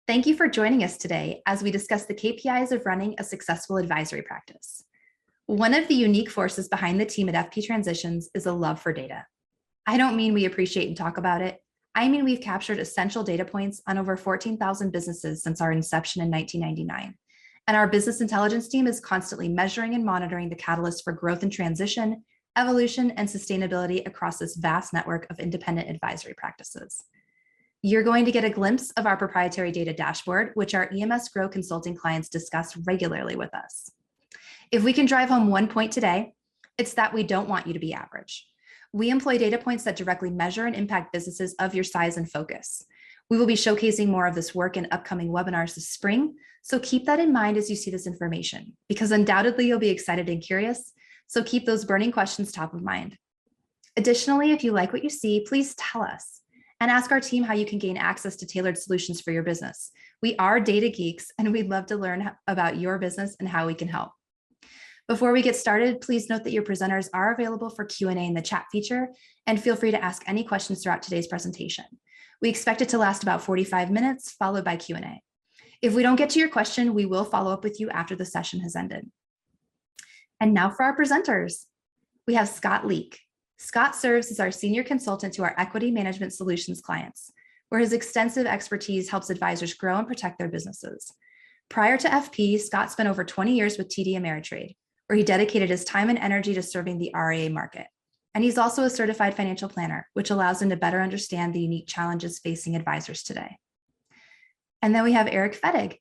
Thank you for joining us today as we discuss the KPIs of running a successful advisory practice. One of the unique forces behind the team at FPTransitions is a love for data. I don't mean we appreciate and talk about it. I mean we've captured essential data points on over 14,000 businesses since our inception in 1999. And our business intelligence team is constantly measuring and monitoring the catalysts for growth and transition, evolution, and sustainability across this vast network of independent advisory practices. You're going to get a glimpse of our proprietary data dashboard, which our EMS Grow consulting clients discuss regularly with us. If we can drive home one point today, it's that we don't want you to be average. We employ data points that directly measure and impact businesses of your size and focus. We will be showcasing more of this work in upcoming webinars this spring, so keep that in mind as you see this information, because undoubtedly you'll be excited and curious, so keep those burning questions top of mind. Additionally, if you like what you see, please tell us and ask our team how you can gain access to tailored solutions for your business. We are data geeks and we'd love to learn about your business and how we can help. Before we get started, please note that your presenters are available for Q&A in the chat feature, and feel free to ask any questions throughout today's presentation. We expect it to last about 45 minutes, followed by Q&A. If we don't get to your question, we will follow up with you after the session has ended. And now for our presenters. We have Scott Leek. Scott serves as our senior consultant to our equity management solutions clients, where his extensive expertise helps advisors grow and protect their businesses. Prior to FP, Scott spent over 20 years with TD Ameritrade, where he dedicated his time and energy to serving the RIA market. And he's also a certified financial planner, which allows him to better understand the unique challenges facing advisors today. And then we have Eric Fettig.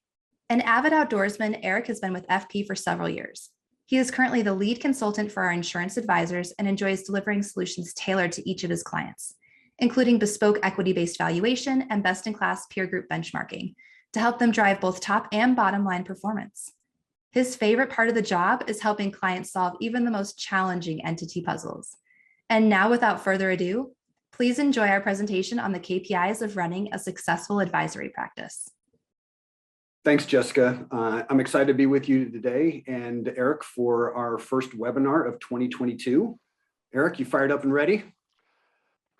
An avid outdoorsman, Eric has been with FP for several years. He is currently the lead consultant for our insurance advisors and enjoys delivering solutions tailored to each of his clients, including bespoke equity-based valuation and best-in-class peer group benchmarking to help them drive both top and bottom line performance. His favorite part of the job is helping clients solve even the most challenging entity puzzles. And now, without further ado, please enjoy our presentation on the KPIs of running a successful advisory practice. Thanks, Jessica. I'm excited to be with you today and Eric for our first webinar of 2022. Eric, you fired up and ready?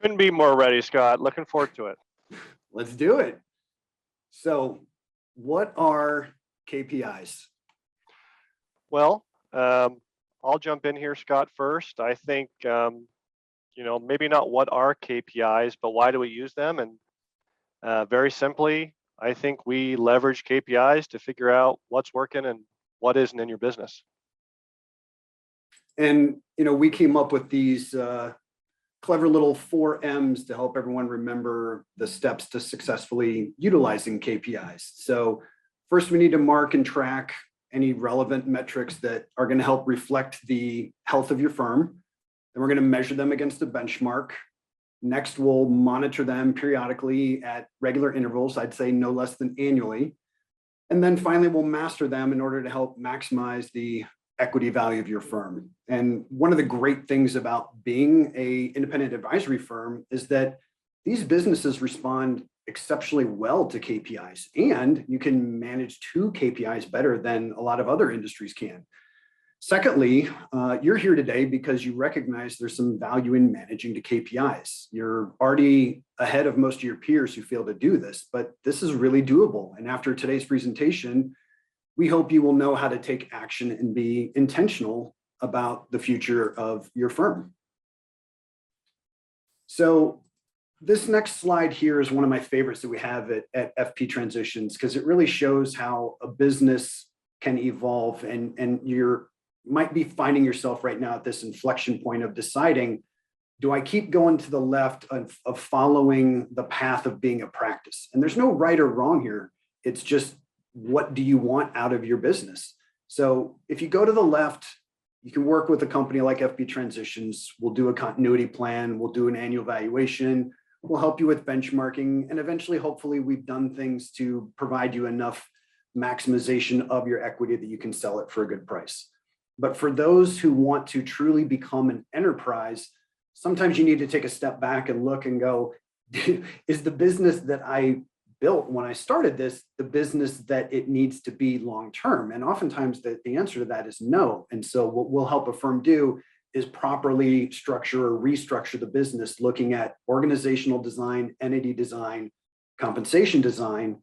Couldn't be more ready, Scott. Looking forward to it. Let's do it. So what are KPIs? Well, I'll jump in here, Scott, first. I think, maybe not what are KPIs, but why do we use them? And very simply, I think we leverage KPIs to figure out what's working and what isn't in your business. And, we came up with these clever little 4 M's to help everyone remember the steps to successfully utilizing KPIs. So first, we need to mark and track any relevant metrics that are going to help reflect the health of your firm. Then we're going to measure them against a benchmark. Next, we'll monitor them periodically at regular intervals, I'd say no less than annually. And then finally, we'll master them in order to help maximize the equity value of your firm. And one of the great things about being an independent advisory firm is that these businesses respond exceptionally well to KPIs, and you can manage 2 KPIs better than a lot of other industries can. Secondly, you're here today because you recognize there's some value in managing the KPIs. You're already ahead of most of your peers who fail to do this, but this is really doable. And after today's presentation, we hope you will know how to take action and be intentional about the future of your firm. So this next slide here is one of my favorites that we have at FPTransitions, because it really shows how a business can evolve, and you're might be finding yourself right now at this inflection point of deciding, do I keep going to the left of following the path of being a practice? And there's no right or wrong here. It's just, what do you want out of your business? So if you go to the left, you can work with a company like FPTransitions. We'll do a continuity plan. We'll do an annual valuation. We'll help you with benchmarking. And eventually, hopefully, we've done things to provide you enough maximization of your equity that you can sell it for a good price. But for those who want to truly become an enterprise, sometimes you need to take a step back and look and go, is the business that I built when I started this the business that it needs to be long-term? And oftentimes the answer to that is no. And so what we'll help a firm do is properly structure or restructure the business, looking at organizational design, entity design, compensation design,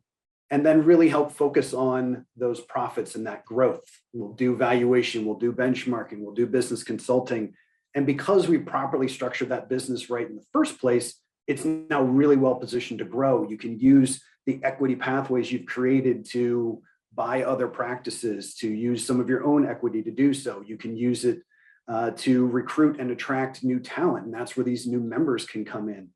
and then really help focus on those profits and that growth. We'll do valuation, we'll do benchmarking, we'll do business consulting. And because we properly structured that business right in the first place, it's now really well positioned to grow. You can use the equity pathways you've created to buy other practices, to use some of your own equity to do so. You can use it to recruit and attract new talent. And that's where these new members can come in.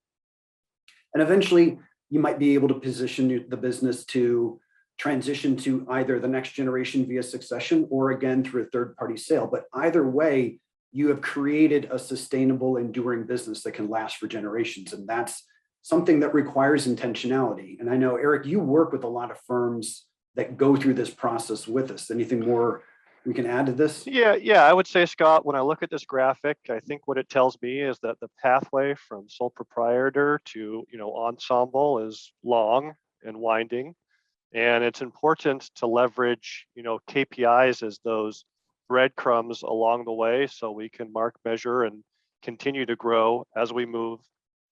And eventually, you might be able to position the business to transition to either the next generation via succession or again through a third-party sale. But either way, you have created a sustainable, enduring business that can last for generations. And that's something that requires intentionality. And I know, Eric, you work with a lot of firms that go through this process with us. Anything more we can add to this? Yeah, I would say, Scott, when I look at this graphic, I think what it tells me is that the pathway from sole proprietor to, ensemble is long and winding. And it's important to leverage, KPIs as those breadcrumbs along the way so we can mark, measure, and continue to grow as we move,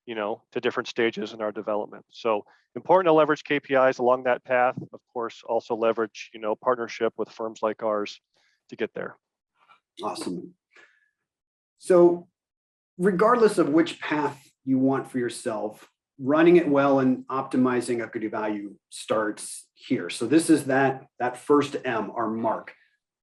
to different stages in our development. So important to leverage KPIs along that path. Of course, also leverage, partnership with firms like ours to get there. Awesome. So regardless of which path you want for yourself, running it well and optimizing equity value starts here. So this is that first M, our mark.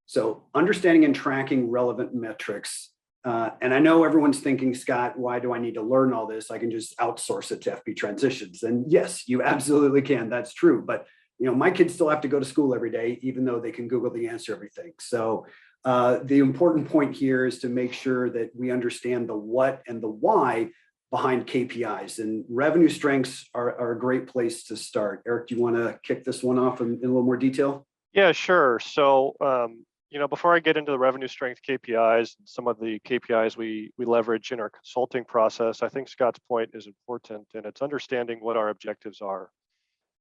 So understanding and tracking relevant metrics. And I know everyone's thinking, Scott, why do I need to learn all this? I can just outsource it to FPTransitions. And yes, you absolutely can. That's true. But my kids still have to go to school every day, even though they can Google the answer everything. So the important point here is to make sure that we understand the what and the why behind KPIs, and revenue strengths are a great place to start. Eric, do you want to kick this one off in a little more detail? Yeah, sure. So, before I get into the revenue strength KPIs, some of the KPIs we leverage in our consulting process, I think Scott's point is important, and it's understanding what our objectives are.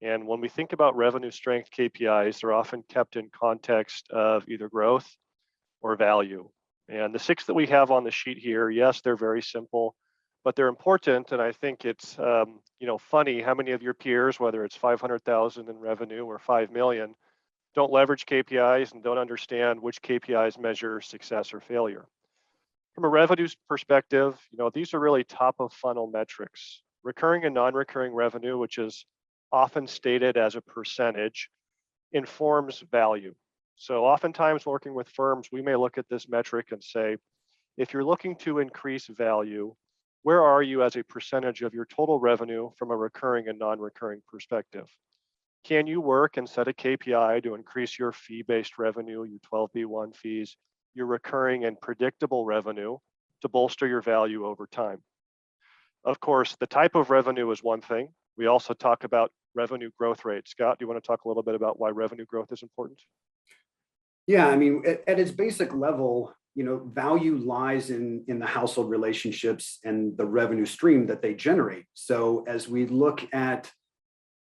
And when we think about revenue strength KPIs, they're often kept in context of either growth or value. And the 6 that we have on the sheet here, yes, they're very simple, but they're important. And I think it's funny how many of your peers, whether it's 500,000 in revenue or 5 million, don't leverage KPIs and don't understand which KPIs measure success or failure. From a revenue perspective, these are really top of funnel metrics. Recurring and non-recurring revenue, which is often stated as a percentage, informs value. So oftentimes working with firms, we may look at this metric and say, if you're looking to increase value, where are you as a percentage of your total revenue from a recurring and non-recurring perspective? Can you work and set a KPI to increase your fee-based revenue, your 12B1 fees, your recurring and predictable revenue to bolster your value over time? Of course, the type of revenue is one thing. We also talk about revenue growth rate. Scott, do you want to talk a little bit about why revenue growth is important? Yeah, I mean, at its basic level, value lies in the household relationships and the revenue stream that they generate. So as we look at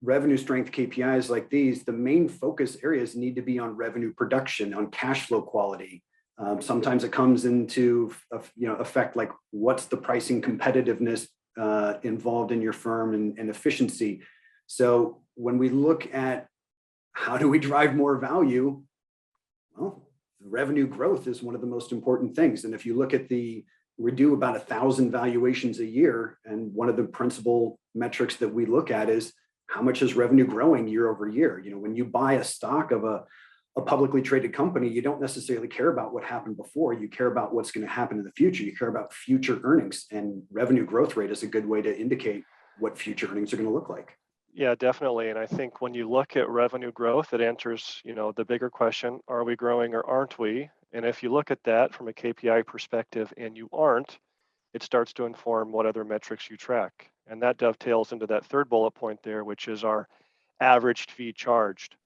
revenue strength KPIs like these, the main focus areas need to be on revenue production, on cash flow quality. Sometimes it comes into effect like what's the pricing competitiveness involved in your firm and efficiency. So when we look at how do we drive more value, well, revenue growth is one of the most important things. And if you look at we do about 1,000 valuations a year, and one of the principal metrics that we look at is how much is revenue growing year over year. When you buy a stock of a publicly traded company, you don't necessarily care about what happened before. You care about what's going to happen in the future. You care about future earnings, and revenue growth rate is a good way to indicate what future earnings are going to look like. Yeah, definitely. And I think when you look at revenue growth, it answers, the bigger question, are we growing or aren't we? And if you look at that from a KPI perspective and you aren't, it starts to inform what other metrics you track. And that dovetails into that third bullet point there, which is our averaged fee charged.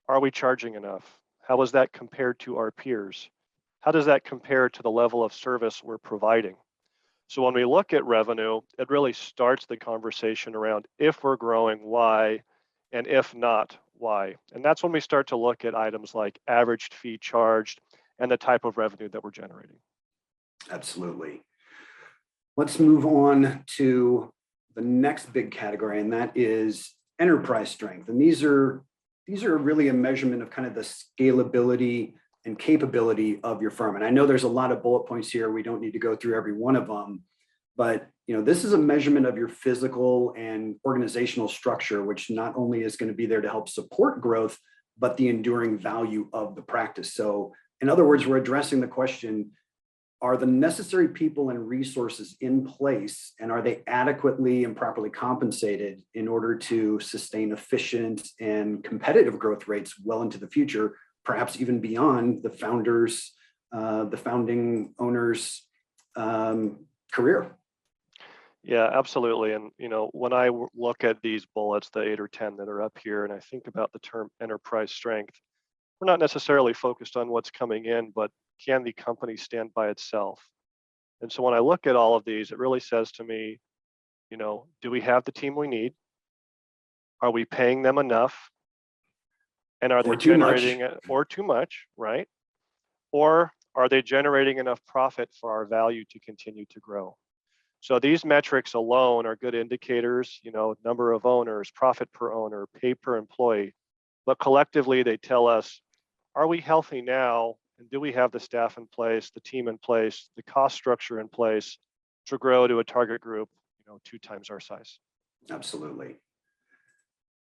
Are we charging enough? How is that compared to our peers? How does that compare to the level of service we're providing? So when we look at revenue, it really starts the conversation around if we're growing, why, and if not, why. And that's when we start to look at items like averaged fee charged and the type of revenue that we're generating. Absolutely. Let's move on to the next big category, and that is enterprise strength. And these are these are really a measurement of kind of the scalability and capability of your firm. And I know there's a lot of bullet points here. We don't need to go through every one of them, but this is a measurement of your physical and organizational structure, which not only is going to be there to help support growth, but the enduring value of the practice. So in other words, we're addressing the question, are the necessary people and resources in place, and are they adequately and properly compensated in order to sustain efficient and competitive growth rates well into the future, perhaps even beyond the founding owner's career? Yeah, absolutely. And, when I look at these bullets, the 8 or 10 that are up here, and I think about the term enterprise strength, we're not necessarily focused on what's coming in, but can the company stand by itself? And so when I look at all of these, it really says to me, do we have the team we need? Are we paying them enough? And are they generating it, or too much, right? Or are they generating enough profit for our value to continue to grow? So these metrics alone are good indicators, number of owners, profit per owner, pay per employee, but collectively they tell us, are we healthy now? And do we have the staff in place, the team in place, the cost structure in place to grow to a target group, 2 times our size? Absolutely.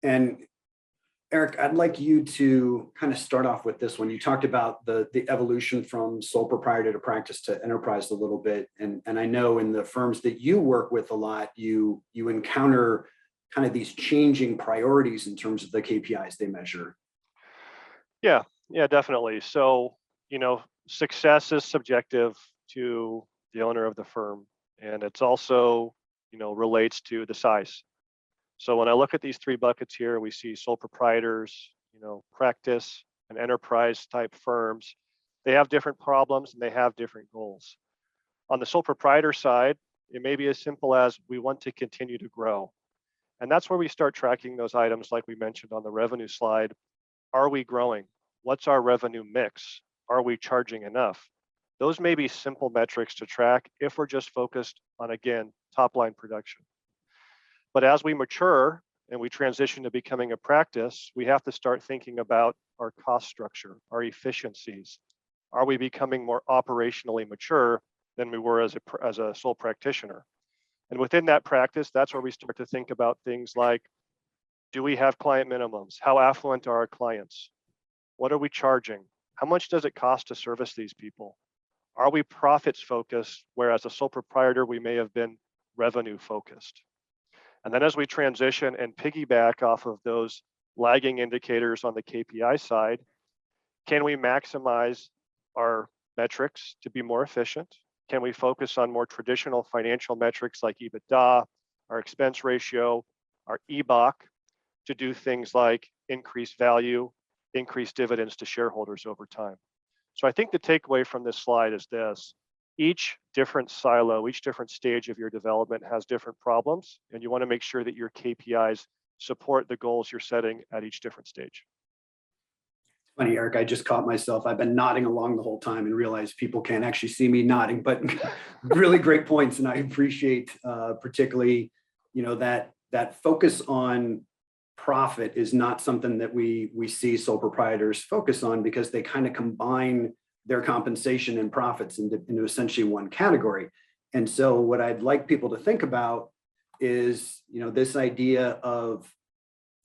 And Eric, I'd like you to kind of start off with this one. You talked about the evolution from sole proprietor to practice to enterprise a little bit. And I know in the firms that you work with a lot, you encounter kind of these changing priorities in terms of the KPIs they measure. Yeah, definitely. So, success is subjective to the owner of the firm, and it's also, relates to the size. So when I look at these 3 buckets here, we see sole proprietors, practice and enterprise type firms. They have different problems and they have different goals. On the sole proprietor side, it may be as simple as we want to continue to grow. And that's where we start tracking those items like we mentioned on the revenue slide. Are we growing? What's our revenue mix? Are we charging enough? Those may be simple metrics to track if we're just focused on, again, top line production. But as we mature and we transition to becoming a practice, we have to start thinking about our cost structure, our efficiencies. Are we becoming more operationally mature than we were as a sole practitioner? And within that practice, that's where we start to think about things like, do we have client minimums? How affluent are our clients? What are we charging? How much does it cost to service these people? Are we profits focused, whereas a sole proprietor, we may have been revenue focused? And then as we transition and piggyback off of those lagging indicators on the KPI side, can we maximize our metrics to be more efficient? Can we focus on more traditional financial metrics like EBITDA, our expense ratio, our EBOC, to do things like increase value, increase dividends to shareholders over time? So I think the takeaway from this slide is this: each different silo, each different stage of your development has different problems, and you want to make sure that your KPIs support the goals you're setting at each different stage. Funny, Eric, I just caught myself. I've been nodding along the whole time and realized people can't actually see me nodding, but really great points. And I appreciate particularly, that focus on profit is not something that we see sole proprietors focus on, because they kind of combine their compensation and profits into essentially one category. And so what I'd like people to think about is, this idea of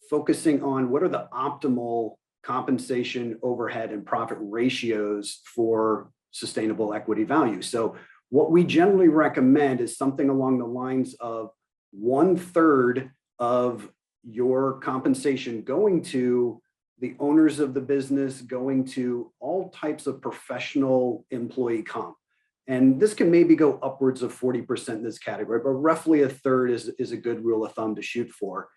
focusing on what are the optimal compensation, overhead, and profit ratios for sustainable equity value. So what we generally recommend is something along the lines of 1/3 of your compensation going to the owners of the business, going to all types of professional employee comp. And this can maybe go upwards of 40% in this category, but roughly 1/3 is a good rule of thumb to shoot for.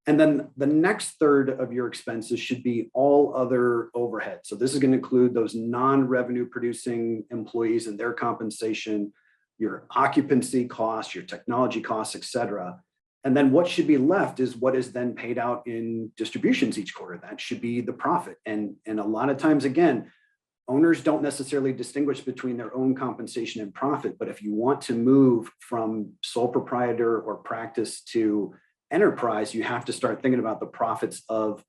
And then the next third of your expenses should be all other overhead. So this is going to include those non-revenue producing employees and their compensation, your occupancy costs, your technology costs, et cetera. And then what should be left is what is then paid out in distributions each quarter. That should be the profit. And a lot of times, again, owners don't necessarily distinguish between their own compensation and profit. But if you want to move from sole proprietor or practice to enterprise, you have to start thinking about the profits of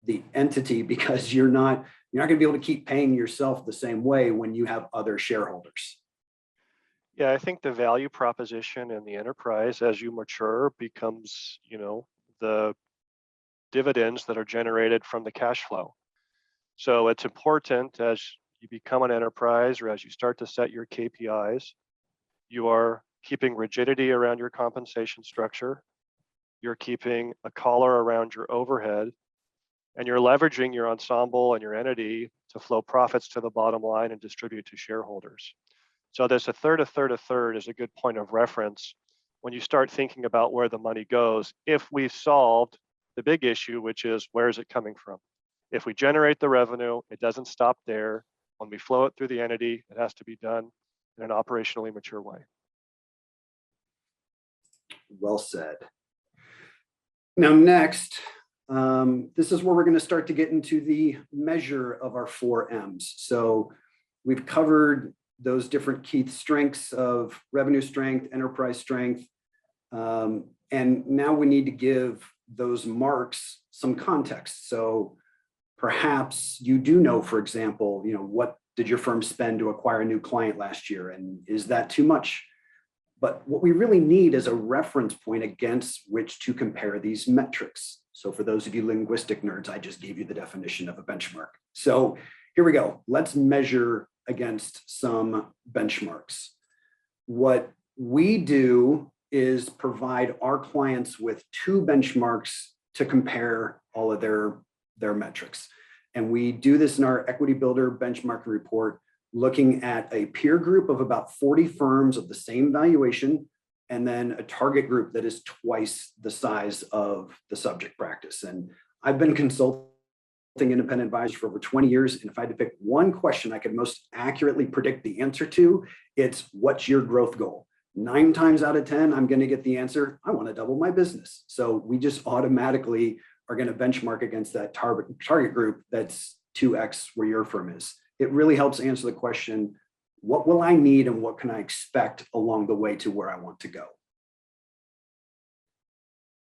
the entity because you're not going to be able to keep paying yourself the same way when you have other shareholders. Yeah, I think the value proposition in the enterprise as you mature becomes, the dividends that are generated from the cash flow. So it's important as you become an enterprise or as you start to set your KPIs, you are keeping rigidity around your compensation structure, you're keeping a collar around your overhead, and you're leveraging your ensemble and your entity to flow profits to the bottom line and distribute to shareholders. So this a third is a good point of reference when you start thinking about where the money goes. If we've solved the big issue, which is where is it coming from? If we generate the revenue, it doesn't stop there. When we flow it through the entity, it has to be done in an operationally mature way. Well said. Now, next, this is where we're going to start to get into the measure of our 4 M's. So we've covered those different key strengths of revenue strength, enterprise strength, and now we need to give those marks some context. So perhaps you do know, for example, what did your firm spend to acquire a new client last year, and is that too much? But what we really need is a reference point against which to compare these metrics. So for those of you linguistic nerds, I just gave you the definition of a benchmark. So here we go. Let's measure against some benchmarks. What we do is provide our clients with 2 benchmarks to compare all of their metrics. And we do this in our Equity Builder benchmarking report, looking at a peer group of about 40 firms of the same valuation, and then a target group that is twice the size of the subject practice. And I've been consulting independent advisors for over 20 years. And if I had to pick one question I could most accurately predict the answer to, it's what's your growth goal? 9 times out of 10, I'm going to get the answer, I want to double my business. So we just automatically are going to benchmark against that target group that's 2x where your firm is. It really helps answer the question, what will I need and what can I expect along the way to where I want to go?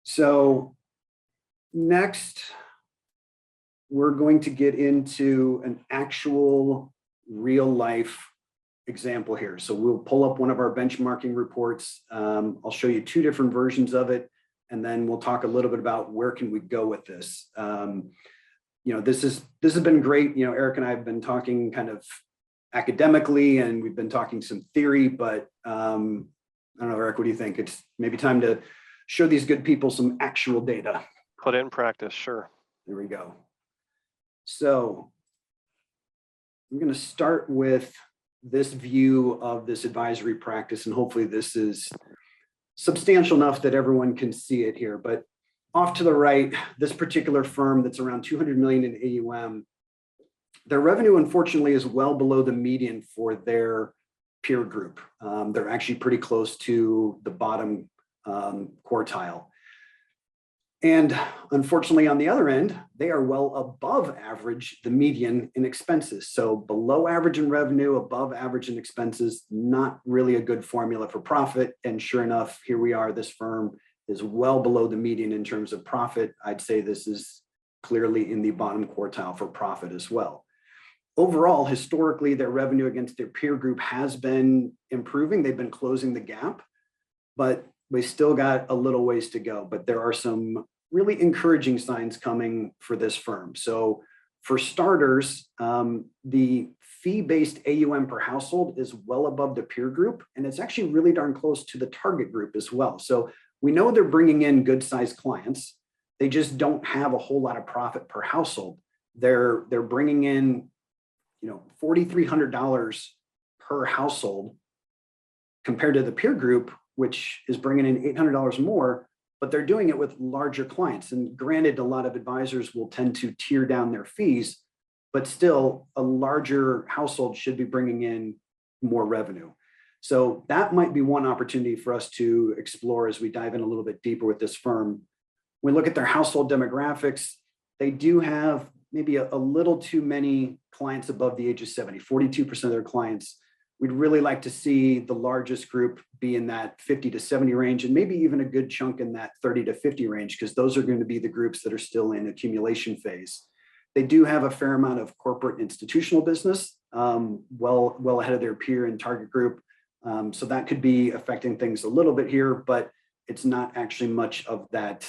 So next, we're going to get into an actual real life example here. So we'll pull up one of our benchmarking reports. I'll show you 2 different versions of it, and then we'll talk a little bit about where can we go with this. This has been great. Eric and I have been talking kind of academically, and we've been talking some theory, but I don't know, Eric, what do you think? It's maybe time to show these good people some actual data. Put it in practice, sure. There we go. So I'm going to start with this view of this advisory practice, and hopefully this is substantial enough that everyone can see it here. But off to the right, this particular firm that's around 200 million in AUM, their revenue, unfortunately, is well below the median for their peer group. They're actually pretty close to the bottom quartile. And unfortunately, on the other end, they are well above average, the median in expenses. So below average in revenue, above average in expenses, not really a good formula for profit. And sure enough, here we are, this firm is well below the median in terms of profit. I'd say this is clearly in the bottom quartile for profit as well. Overall, historically, their revenue against their peer group has been improving. They've been closing the gap, but we still got a little ways to go. But there are some really encouraging signs coming for this firm. So for starters, the fee-based AUM per household is well above the peer group, and it's actually really darn close to the target group as well. So we know they're bringing in good-sized clients. They just don't have a whole lot of profit per household. They're bringing in, $4,300 per household compared to the peer group, which is bringing in $800 more, but they're doing it with larger clients. And granted, a lot of advisors will tend to tier down their fees, but still a larger household should be bringing in more revenue. So that might be one opportunity for us to explore as we dive in a little bit deeper with this firm. When we look at their household demographics, they do have maybe a little too many clients above the age of 70, 42% of their clients. We'd really like to see the largest group be in that 50 to 70 range, and maybe even a good chunk in that 30 to 50 range, because those are going to be the groups that are still in accumulation phase. They do have a fair amount of corporate institutional business, well ahead of their peer and target group. So that could be affecting things a little bit here, but it's not actually much of that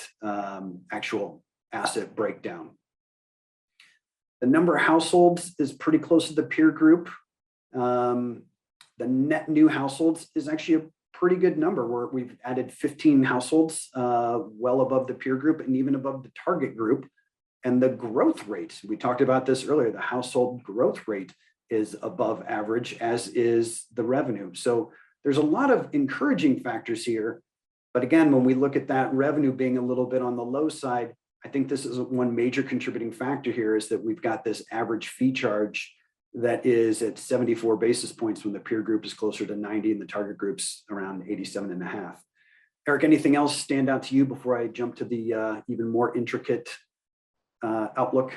actual asset breakdown. The number of households is pretty close to the peer group. The net new households is actually a pretty good number, where we've added 15 households, well above the peer group and even above the target group. And the growth rate, we talked about this earlier, the household growth rate is above average, as is the revenue. So there's a lot of encouraging factors here. But again, when we look at that revenue being a little bit on the low side, I think this is one major contributing factor here, is that we've got this average fee charge that is at 74 basis points when the peer group is closer to 90 and the target group's around 87.5. Eric, anything else stand out to you before I jump to the even more intricate outlook?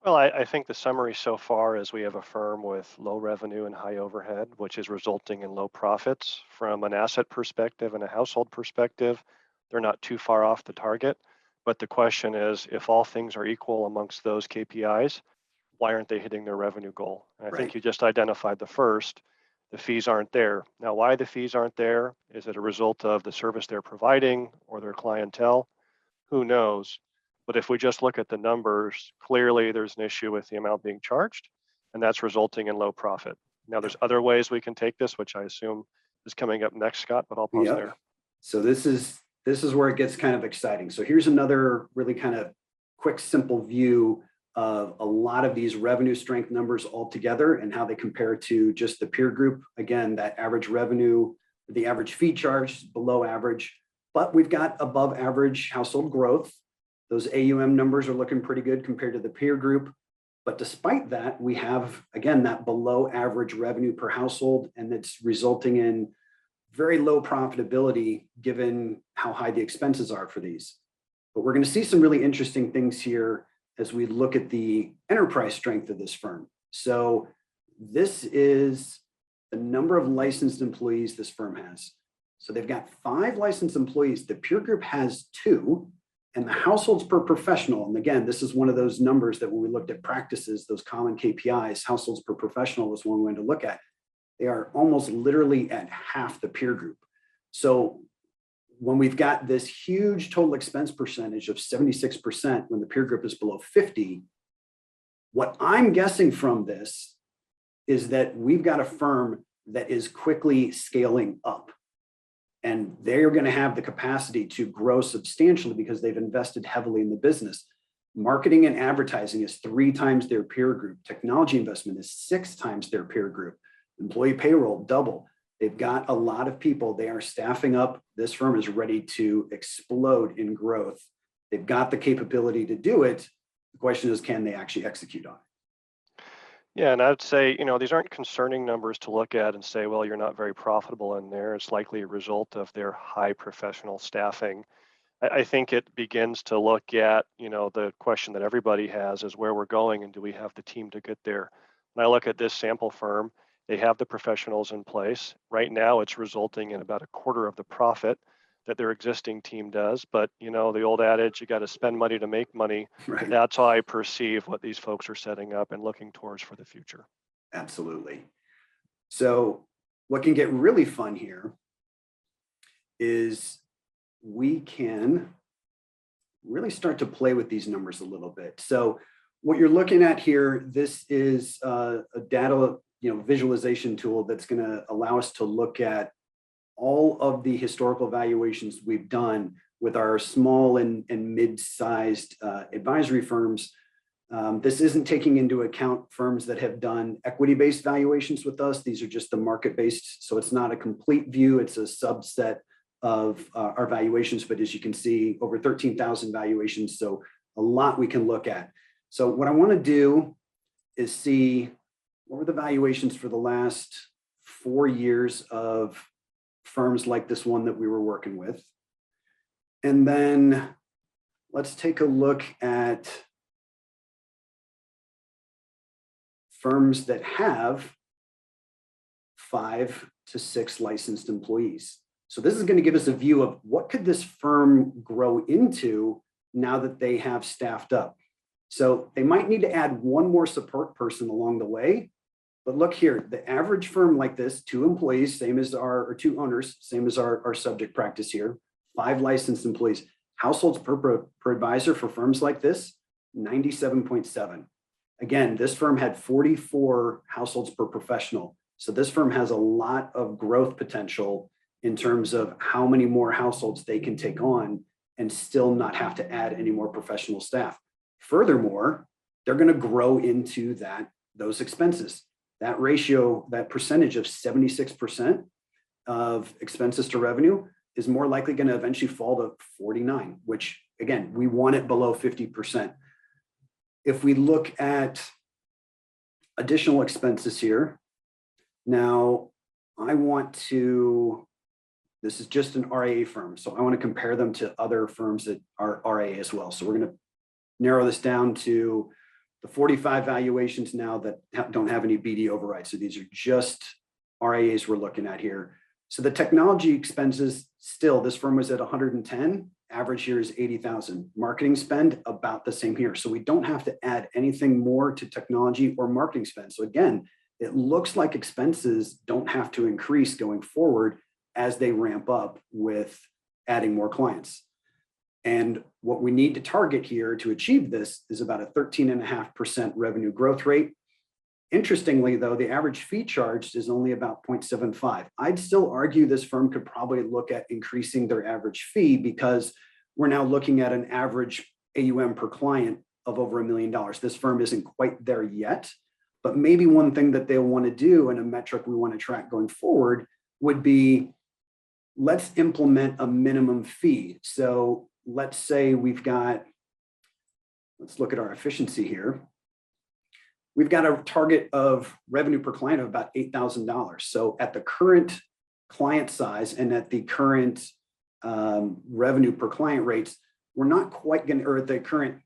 Well, I think the summary so far is we have a firm with low revenue and high overhead, which is resulting in low profits. From an asset perspective and a household perspective, they're not too far off the target. But the question is, if all things are equal amongst those KPIs, why aren't they hitting their revenue goal? And I think you just identified the first. The fees aren't there. Now, why the fees aren't there? Is it a result of the service they're providing or their clientele? Who knows? But if we just look at the numbers, clearly there's an issue with the amount being charged, and that's resulting in low profit. Now, there's other ways we can take this, which I assume is coming up next, Scott, but I'll pause there. So this is where it gets kind of exciting. So here's another really kind of quick, simple view of a lot of these revenue strength numbers all together and how they compare to just the peer group. Again, that average revenue, the average fee charge is below average, but we've got above average household growth. Those AUM numbers are looking pretty good compared to the peer group. But despite that, we have, again, that below average revenue per household, and it's resulting in very low profitability given how high the expenses are for these. But we're going to see some really interesting things here as we look at the enterprise strength of this firm. So this is the number of licensed employees this firm has. So they've got 5 licensed employees. The peer group has 2, and the households per professional. And again, this is one of those numbers that when we looked at practices, those common KPIs, households per professional was one we wanted to look at. They are almost literally at half the peer group. So when we've got this huge total expense percentage of 76% when the peer group is below 50, what I'm guessing from this is that we've got a firm that is quickly scaling up. And they're going to have the capacity to grow substantially because they've invested heavily in the business. Marketing and advertising is 3 times their peer group. Technology investment is 6 times their peer group. Employee payroll, double. They've got a lot of people. They are staffing up. This firm is ready to explode in growth. They've got the capability to do it. The question is, can they actually execute on it? Yeah, and I'd say, these aren't concerning numbers to look at and say, well, you're not very profitable in there. It's likely a result of their high professional staffing. I think it begins to look at, the question that everybody has is where we're going and do we have the team to get there? When I look at this sample firm, they have the professionals in place. Right now, it's resulting in about a quarter of the profit that their existing team does. But, the old adage, you got to spend money to make money. Right. That's how I perceive what these folks are setting up and looking towards for the future. Absolutely. So what can get really fun here is we can really start to play with these numbers a little bit. So what you're looking at here, this is a data visualization tool that's going to allow us to look at all of the historical valuations we've done with our small and mid-sized advisory firms. This isn't taking into account firms that have done equity-based valuations with us. These are just the market-based, so it's not a complete view. It's a subset of our valuations, but as you can see, over 13,000 valuations, so a lot we can look at. So what I want to do is see what were the valuations for the last 4 years of firms like this one that we were working with. And then let's take a look at firms that have 5 to 6 licensed employees. So this is going to give us a view of what could this firm grow into now that they have staffed up. So they might need to add one more support person along the way. But look here, the average firm like this, 2 employees, same as or 2 owners, same as our subject practice here, 5 licensed employees, households per advisor for firms like this, 97.7. Again, this firm had 44 households per professional. So this firm has a lot of growth potential in terms of how many more households they can take on and still not have to add any more professional staff. Furthermore, they're going to grow into those expenses. That ratio, that percentage of 76% of expenses to revenue is more likely going to eventually fall to 49, which again, we want it below 50%. If we look at additional expenses here, now this is just an RIA firm, so I want to compare them to other firms that are RIA as well. So we're going to narrow this down to the 45 valuations now that don't have any BD overrides. So these are just RIAs we're looking at here. So the technology expenses still, this firm was at 110, average here is 80,000. Marketing spend about the same here. So we don't have to add anything more to technology or marketing spend. So again, it looks like expenses don't have to increase going forward as they ramp up with adding more clients. And what we need to target here to achieve this is about a 13.5% revenue growth rate. Interestingly, though, the average fee charged is only about 0.75. I'd still argue this firm could probably look at increasing their average fee because we're now looking at an average AUM per client of over $1 million. This firm isn't quite there yet, but maybe one thing that they'll want to do and a metric we want to track going forward would be, let's implement a minimum fee. So let's say let's look at our efficiency here. We've got a target of revenue per client of about $8,000. So at the current client size and at the current revenue per client rates, we're not quite going to, or at the current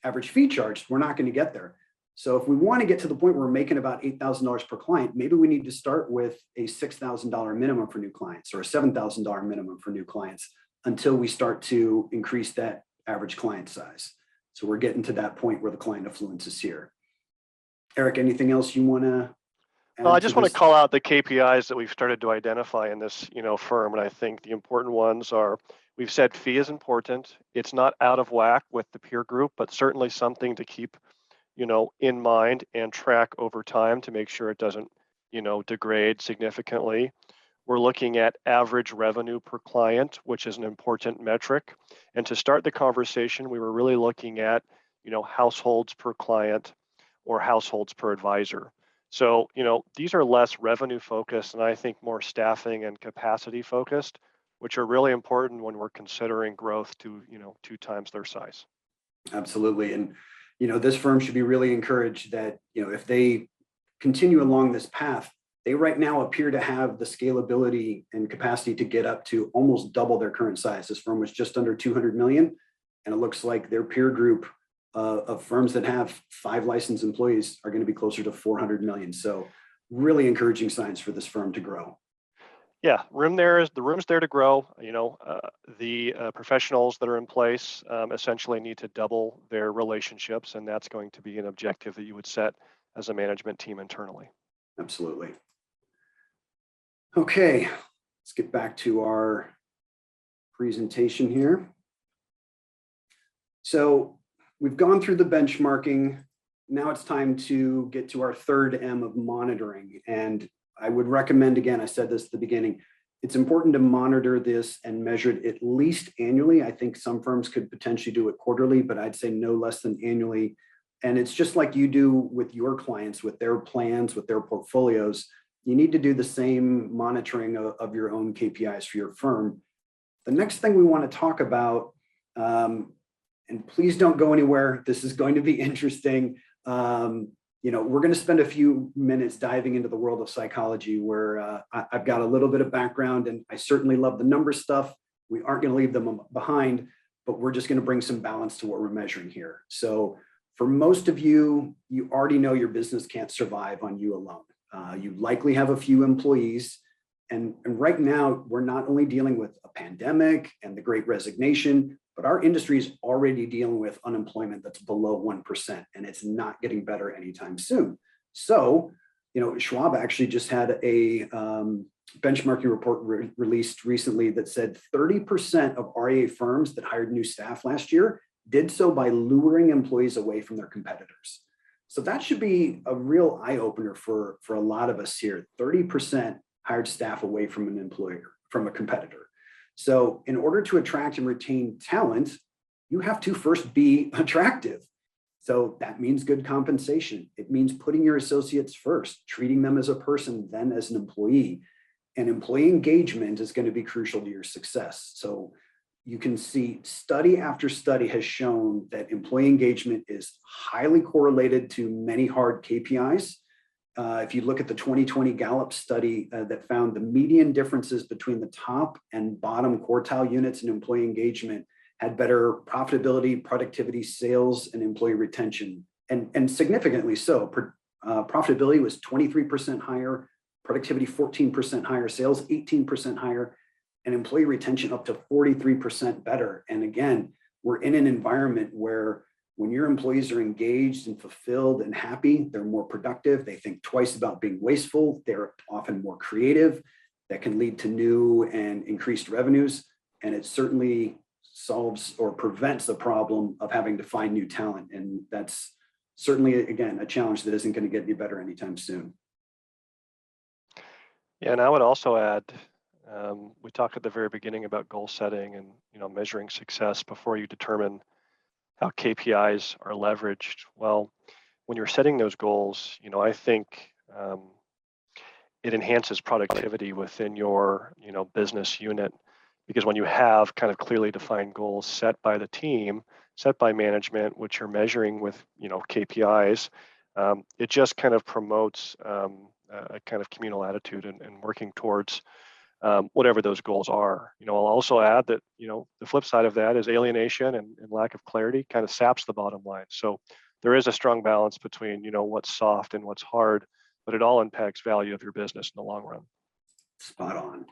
average fee charge, we're not going to get there. So if we want to get to the point where we're making about $8,000 per client, maybe we need to start with a $6,000 minimum for new clients or a $7,000 minimum for new clients until we start to increase that average client size. So we're getting to that point where the client affluence is here. Eric, anything else you want to add? Well, I just want to call out the KPIs that we've started to identify in this, firm. And I think the important ones are, we've said fee is important. It's not out of whack with the peer group, but certainly something to keep, in mind and track over time to make sure it doesn't, degrade significantly. We're looking at average revenue per client, which is an important metric. And to start the conversation, we were really looking at, households per client or households per advisor. So, these are less revenue focused and I think more staffing and capacity focused, which are really important when we're considering growth to, 2 times their size. Absolutely. And, this firm should be really encouraged that, if they continue along this path, they right now appear to have the scalability and capacity to get up to almost double their current size. This firm was just under 200 million. And it looks like their peer group of firms that have 5 licensed employees are going to be closer to 400 million. So really encouraging signs for this firm to grow. Yeah, the room's there to grow. The professionals that are in place essentially need to double their relationships, and that's going to be an objective that you would set as a management team internally. Absolutely. Okay, let's get back to our presentation here. So we've gone through the benchmarking. Now it's time to get to our third M of monitoring. And I would recommend, again, I said this at the beginning, it's important to monitor this and measure it at least annually. I think some firms could potentially do it quarterly, but I'd say no less than annually. And it's just like you do with your clients, with their plans, with their portfolios. You need to do the same monitoring of your own KPIs for your firm. The next thing we want to talk about, and please don't go anywhere, this is going to be interesting. We're going to spend a few minutes diving into the world of psychology where I've got a little bit of background and I certainly love the number stuff. We aren't going to leave them behind, but we're just going to bring some balance to what we're measuring here. So for most of you, you already know your business can't survive on you alone. You likely have a few employees. And right now, we're not only dealing with a pandemic and the Great Resignation, but our industry is already dealing with unemployment that's below 1%, and it's not getting better anytime soon. So, Schwab actually just had a benchmarking report released recently that said 30% of RIA firms that hired new staff last year did so by luring employees away from their competitors. So that should be a real eye-opener for a lot of us here. 30% hired staff away from an employer, from a competitor. So in order to attract and retain talent, you have to first be attractive. So that means good compensation. It means putting your associates first, treating them as a person, then as an employee. And employee engagement is going to be crucial to your success. So you can see study after study has shown that employee engagement is highly correlated to many hard KPIs. If you look at the 2020 Gallup study that found the median differences between the top and bottom quartile units in employee engagement had better profitability, productivity, sales, and employee retention, and significantly so. Profitability was 23% higher, productivity 14% higher, sales 18% higher, and employee retention up to 43% better. And again, we're in an environment where when your employees are engaged and fulfilled and happy, they're more productive, they think twice about being wasteful, they're often more creative. That can lead to new and increased revenues, and it certainly solves or prevents the problem of having to find new talent. And that's certainly, again, a challenge that isn't going to get any better anytime soon. Yeah, and I would also add, we talked at the very beginning about goal setting and measuring success before you determine how KPIs are leveraged. Well, when you're setting those goals, I think it enhances productivity within your business unit, because when you have kind of clearly defined goals set by the team, set by management, which you're measuring with KPIs, it just kind of promotes a kind of communal attitude and working towards whatever those goals are. I'll also add that the flip side of that is alienation and lack of clarity kind of saps the bottom line. So there is a strong balance between what's soft and what's hard, but it all impacts value of your business in the long run. Spot on.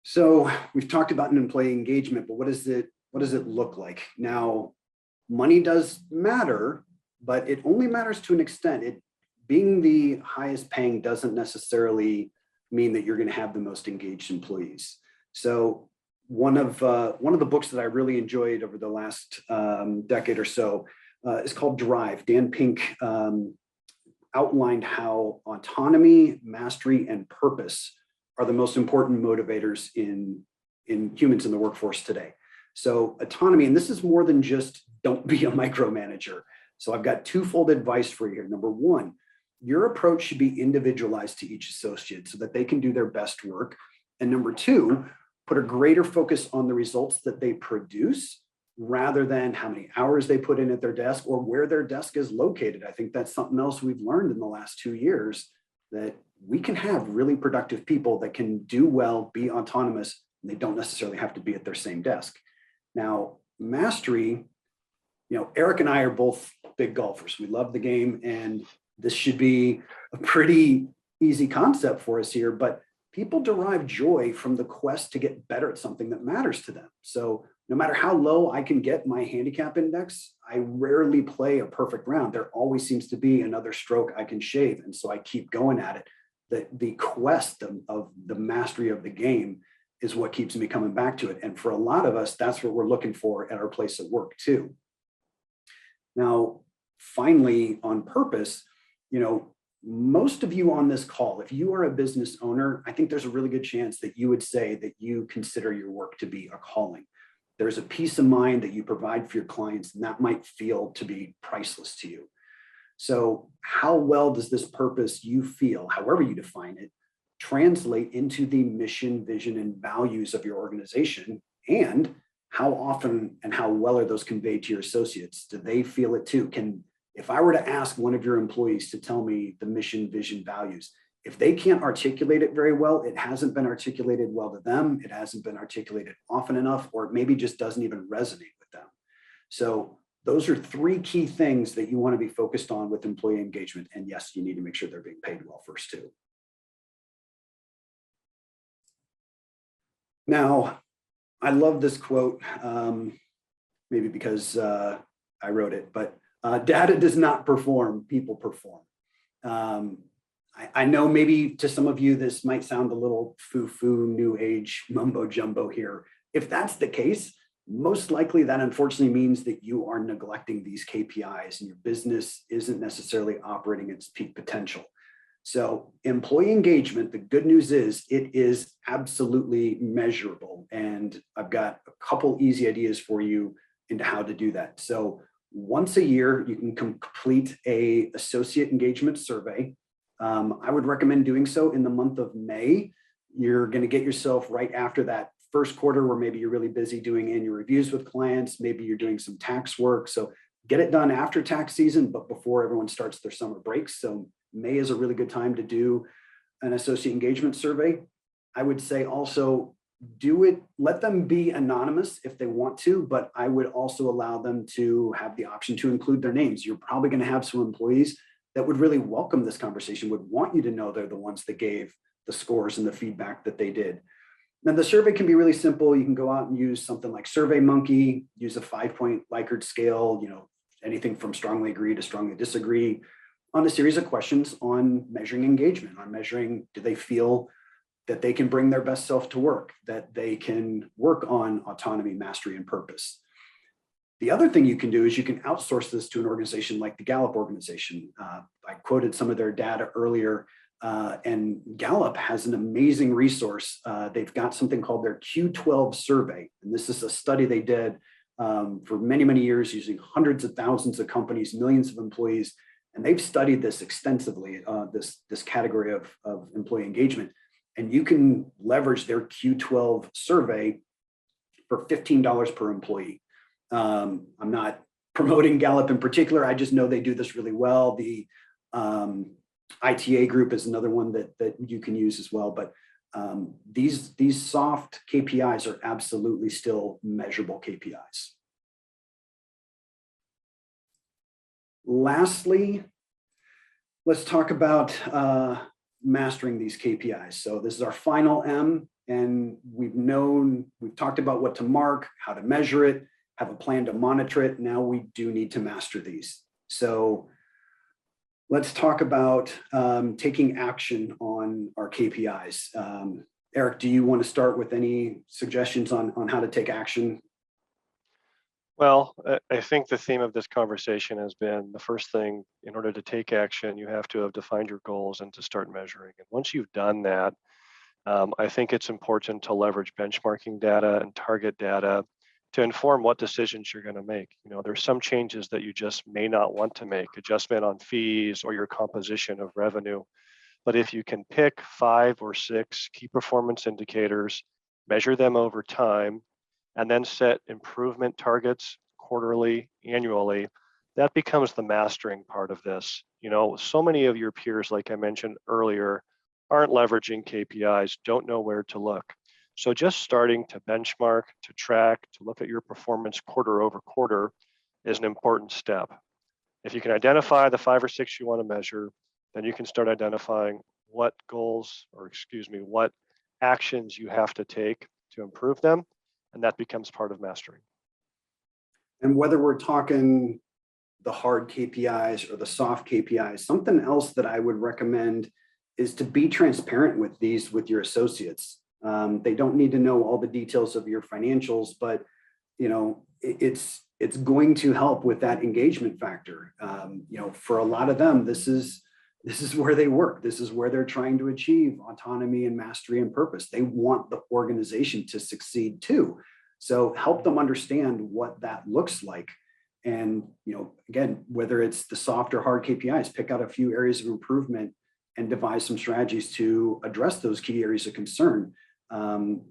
So we've talked about an employee engagement, but what does it look like? Now, money does matter, but it only matters to an extent. Being the highest paying doesn't necessarily mean that you're going to have the most engaged employees. So one of the books that I really enjoyed over the last decade or so is called Drive. Dan Pink outlined how autonomy, mastery, and purpose are the most important motivators in humans in the workforce today. So autonomy, and this is more than just don't be a micromanager. So I've got twofold advice for you here. Number one, your approach should be individualized to each associate so that they can do their best work. And number two, put a greater focus on the results that they produce rather than how many hours they put in at their desk or where their desk is located. I think that's something else we've learned in the last 2 years, that we can have really productive people that can do well, be autonomous, and they don't necessarily have to be at their same desk. Now, mastery, Eric and I are both big golfers. We love the game, and this should be a pretty easy concept for us here, but people derive joy from the quest to get better at something that matters to them. So no matter how low I can get my handicap index, I rarely play a perfect round. There always seems to be another stroke I can shave. And so I keep going at it. The quest of the mastery of the game is what keeps me coming back to it. And for a lot of us, that's what we're looking for at our place of work too. Now, finally, on purpose, most of you on this call, if you are a business owner, I think there's a really good chance that you would say that you consider your work to be a calling. There's a peace of mind that you provide for your clients, and that might feel to be priceless to you. So how well does this purpose you feel, however you define it, translate into the mission, vision, and values of your organization? And how often and how well are those conveyed to your associates? Do they feel it too? If I were to ask one of your employees to tell me the mission, vision, values, if they can't articulate it very well, it hasn't been articulated well to them, it hasn't been articulated often enough, or it maybe just doesn't even resonate with them. So those are 3 key things that you want to be focused on with employee engagement. And yes, you need to make sure they're being paid well first too. Now, I love this quote, maybe because I wrote it, but data does not perform, people perform. I know maybe to some of you, this might sound a little foo-foo, new age mumbo jumbo here. If that's the case, most likely that unfortunately means that you are neglecting these KPIs and your business isn't necessarily operating its peak potential. So employee engagement, the good news is it is absolutely measurable. And I've got a couple easy ideas for you into how to do that. So once a year, you can complete a associate engagement survey. I would recommend doing so in the month of May. You're going to get yourself right after that first quarter where maybe you're really busy doing annual reviews with clients. Maybe you're doing some tax work. So get it done after tax season, but before everyone starts their summer breaks. So May is a really good time to do an associate engagement survey. I would say also do it, let them be anonymous if they want to, but I would also allow them to have the option to include their names. You're probably going to have some employees that would really welcome this conversation, would want you to know they're the ones that gave the scores and the feedback that they did. Now the survey can be really simple. You can go out and use something like SurveyMonkey, use a 5-point Likert scale, anything from strongly agree to strongly disagree, on a series of questions on measuring engagement, on measuring, do they feel that they can bring their best self to work, that they can work on autonomy, mastery, and purpose. The other thing you can do is you can outsource this to an organization like the Gallup organization. I quoted some of their data earlier, and Gallup has an amazing resource. They've got something called their Q12 survey. And this is a study they did for many, many years using hundreds of thousands of companies, millions of employees. And they've studied this extensively, this category of employee engagement. And you can leverage their Q12 survey for $15 per employee. I'm not promoting Gallup in particular. I just know they do this really well. The ITA group is another one that you can use as well. But these soft KPIs are absolutely still measurable KPIs. Lastly, let's talk about mastering these KPIs. So this is our final M, and we've talked about what to mark, how to measure it, have a plan to monitor it. Now we do need to master these. So let's talk about taking action on our KPIs. Eric, do you want to start with any suggestions on how to take action? Well, I think the theme of this conversation has been the first thing, in order to take action, you have to have defined your goals and to start measuring. And once you've done that, I think it's important to leverage benchmarking data and target data to inform what decisions you're going to make. There's some changes that you just may not want to make, adjustment on fees or your composition of revenue. But if you can pick 5 or 6 key performance indicators, measure them over time, and then set improvement targets quarterly, annually, that becomes the mastering part of this. So many of your peers, like I mentioned earlier, aren't leveraging KPIs, don't know where to look. So just starting to benchmark, to track, to look at your performance quarter over quarter is an important step. If you can identify the 5 or 6 you want to measure, then you can start identifying what actions you have to take to improve them. And that becomes part of mastering. And whether we're talking the hard KPIs or the soft KPIs, something else that I would recommend is to be transparent with these with your associates. They don't need to know all the details of your financials, but it's going to help with that engagement factor. For a lot of them, this is where they work. This is where they're trying to achieve autonomy and mastery and purpose. They want the organization to succeed too. So help them understand what that looks like. And, again, whether it's the soft or hard KPIs, pick out a few areas of improvement and devise some strategies to address those key areas of concern.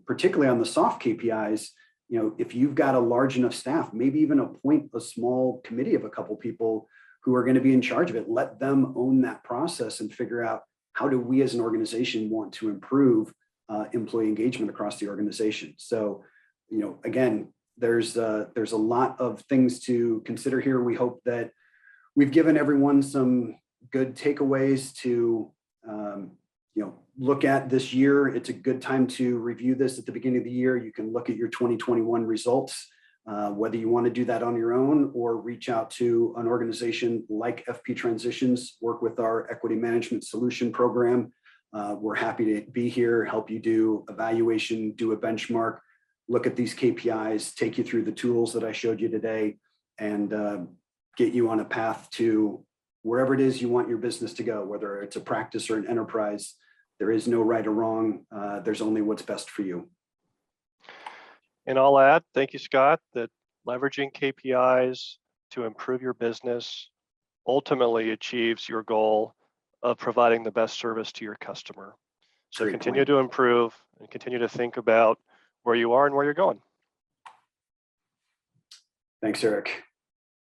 Particularly on the soft KPIs, if you've got a large enough staff, maybe even appoint a small committee of a couple people who are going to be in charge of it. Let them own that process and figure out, how do we as an organization want to improve employee engagement across the organization. So, again, there's a lot of things to consider here. We hope that we've given everyone some good takeaways to look at this year. It's a good time to review this at the beginning of the year. You can look at your 2021 results, whether you want to do that on your own or reach out to an organization like FPTransitions, work with our equity management solution program. We're happy to be here, help you do evaluation, do a benchmark, look at these KPIs, take you through the tools that I showed you today, and get you on a path to wherever it is you want your business to go, whether it's a practice or an enterprise. There is no right or wrong. There's only what's best for you. And I'll add, thank you, Scott, that leveraging KPIs to improve your business ultimately achieves your goal of providing the best service to your customer. So Great continue point. to improve and continue to think about where you are and where you're going. Thanks, Eric.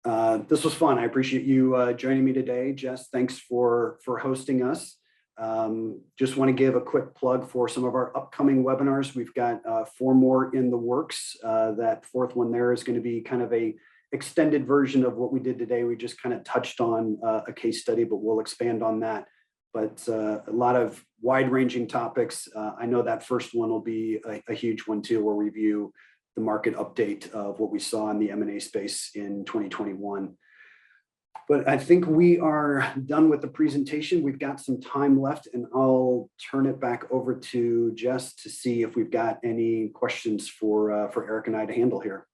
This was fun. I appreciate you joining me today. Jess, thanks for hosting us. Just want to give a quick plug for some of our upcoming webinars. We've got 4 more in the works. That 4th one there is going to be kind of a extended version of what we did today. We just kind of touched on a case study, but we'll expand on that. But a lot of wide-ranging topics. I know that first one will be a huge one too. We'll review the market update of what we saw in the M&A space in 2021. But I think we are done with the presentation. We've got some time left, and I'll turn it back over to Jess to see if we've got any questions for Eric and I to handle here.